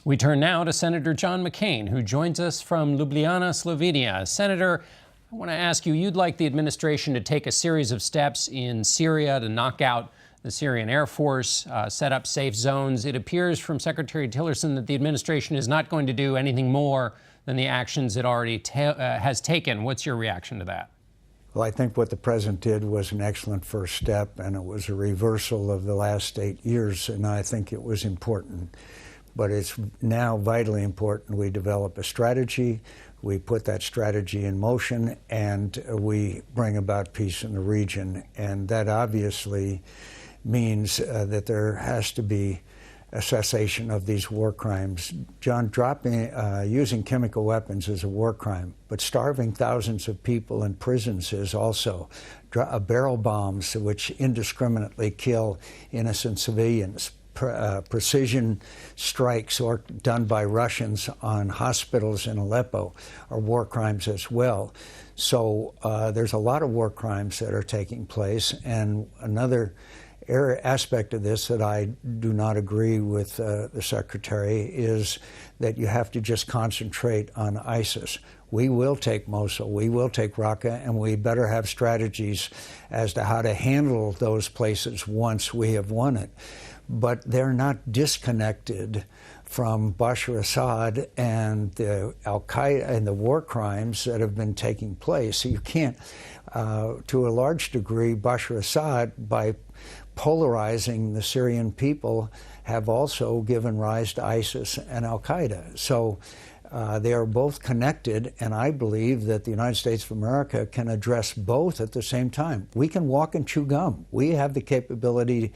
We turn now to Senator John McCain, who joins us from Ljubljana, Slovenia. Senator, I want to ask you, you'd like the administration to take a series of steps in Syria to knock out the Syrian Air Force, set up safe zones. It appears from Secretary Tillerson that the administration is not going to do anything more than the actions it already has taken. What's your reaction to that? Well, I think what the president did was an excellent first step, and it was a reversal of the last 8 years, and I think it was important. But it's now vitally important we develop a strategy, we put that strategy in motion, and we bring about peace in the region. And that obviously means that there has to be a cessation of these war crimes. John, using chemical weapons is a war crime, but starving thousands of people in prisons is also. Barrel bombs, which indiscriminately kill innocent civilians, precision strikes done by Russians on hospitals in Aleppo are war crimes as well. So there's a lot of war crimes that are taking place. And another aspect of this that I do not agree with the Secretary is that you have to just concentrate on ISIS. We will take Mosul, we will take Raqqa, and we better have strategies as to how to handle those places once we have won it. But they're not disconnected from Bashar Assad and the Al-Qaeda and the war crimes that have been taking place. So you can't, to a large degree, Bashar Assad, by polarizing the Syrian people, have also given rise to ISIS and Al-Qaeda. So they are both connected, and I believe that the United States of America can address both at the same time. We can walk and chew gum. We have the capability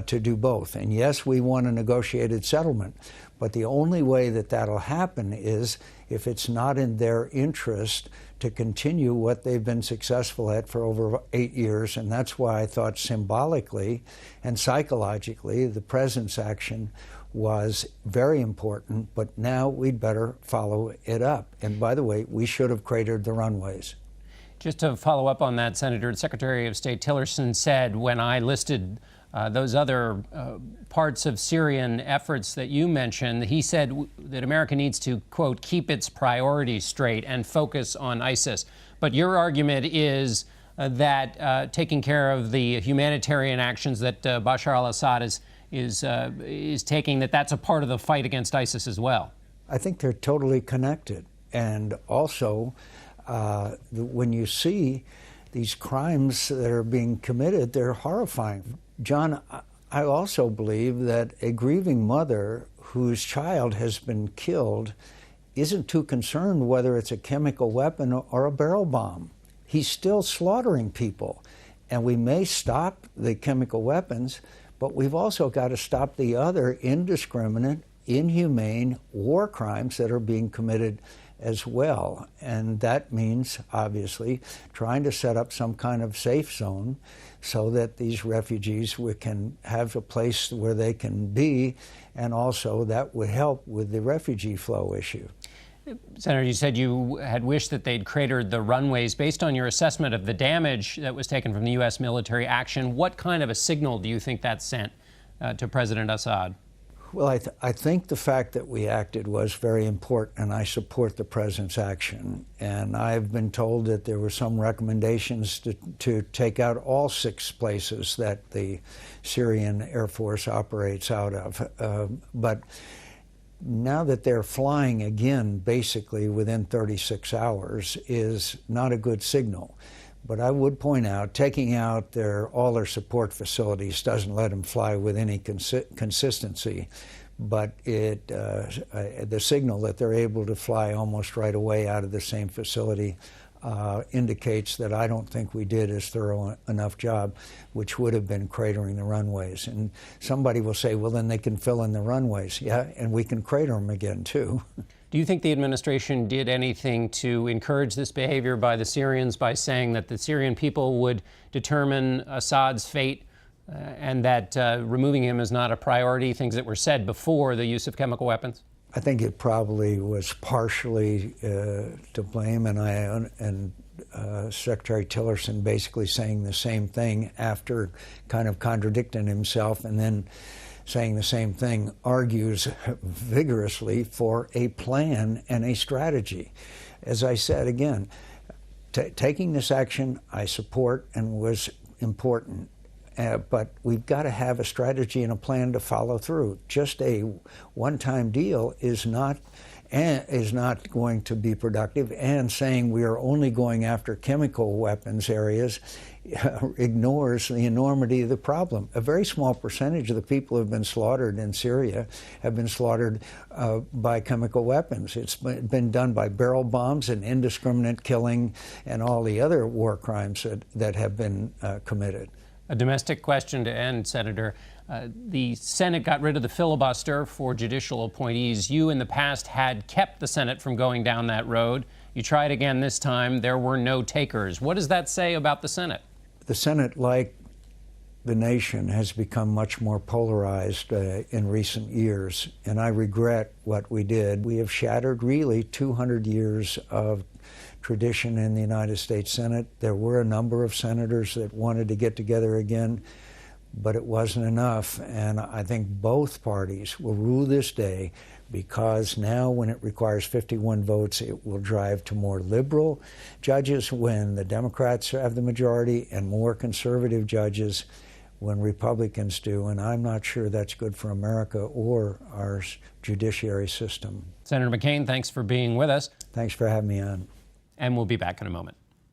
to do both. And yes, we want a negotiated settlement, but the only way that that'll happen is if it's not in their interest to continue what they've been successful at for over 8 years. And that's why I thought symbolically and psychologically the president's action was very important, but now we'd better follow it up. And by the way, we should have cratered the runways. Just to follow up on that, Senator, Secretary of State Tillerson said when I listed those other parts of Syrian efforts that you mentioned, he said that America needs to, quote, keep its priorities straight and focus on ISIS. But your argument is that taking care of the humanitarian actions that Bashar al-Assad is taking, that's a part of the fight against ISIS as well. I think they're totally connected. And also, when you see these crimes that are being committed, they're horrifying. John, I also believe that a grieving mother whose child has been killed isn't too concerned whether it's a chemical weapon or a barrel bomb. He's still slaughtering people. And we may stop the chemical weapons, but we've also got to stop the other indiscriminate, inhumane war crimes that are being committed as well. And that means, obviously, trying to set up some kind of safe zone so that these refugees can have a place where they can be, and also that would help with the refugee flow issue. Senator, you said you had wished that they'd cratered the runways. Based on your assessment of the damage that was taken from the U.S. military action, what kind of a signal do you think that sent to President Assad? Well, I think the fact that we acted was very important, and I support the president's action. And I've been told that there were some recommendations to take out all 6 places that the Syrian Air Force operates out of. But now that they're flying again, basically within 36 hours, is not a good signal. But I would point out, taking out all their support facilities doesn't let them fly with any consistency. But the signal that they're able to fly almost right away out of the same facility indicates that I don't think we did as thorough enough job, which would have been cratering the runways. And somebody will say, well, then they can fill in the runways. Yeah, and we can crater them again, too. Do you think the administration did anything to encourage this behavior by the Syrians by saying that the Syrian people would determine Assad's fate and that removing him is not a priority, things that were said before the use of chemical weapons? I think it probably was partially to blame, and Secretary Tillerson basically saying the same thing after kind of contradicting himself, and then saying the same thing, argues vigorously for a plan and a strategy. As I said again, taking this action I support and was important. But we've got to have a strategy and a plan to follow through. Just a one-time deal is not going to be productive, and saying we are only going after chemical weapons areas ignores the enormity of the problem. A very small percentage of the people who have been slaughtered in Syria have been slaughtered by chemical weapons. It's been done by barrel bombs and indiscriminate killing and all the other war crimes that have been committed. A domestic question to end, Senator. The Senate got rid of the filibuster for judicial appointees. You, in the past, had kept the Senate from going down that road. You tried again this time. There were no takers. What does that say about the Senate? The Senate, like the nation, has become much more polarized in recent years, and I regret what we did. We have shattered really 200 years of tradition in the United States Senate. There were a number of senators that wanted to get together again, but it wasn't enough, and I think both parties will rue this day, because now when it requires 51 votes, it will drive to more liberal judges when the Democrats have the majority, and more conservative judges when Republicans do, and I'm not sure that's good for America or our judiciary system. Senator McCain, thanks for being with us. Thanks for having me on. And we'll be back in a moment.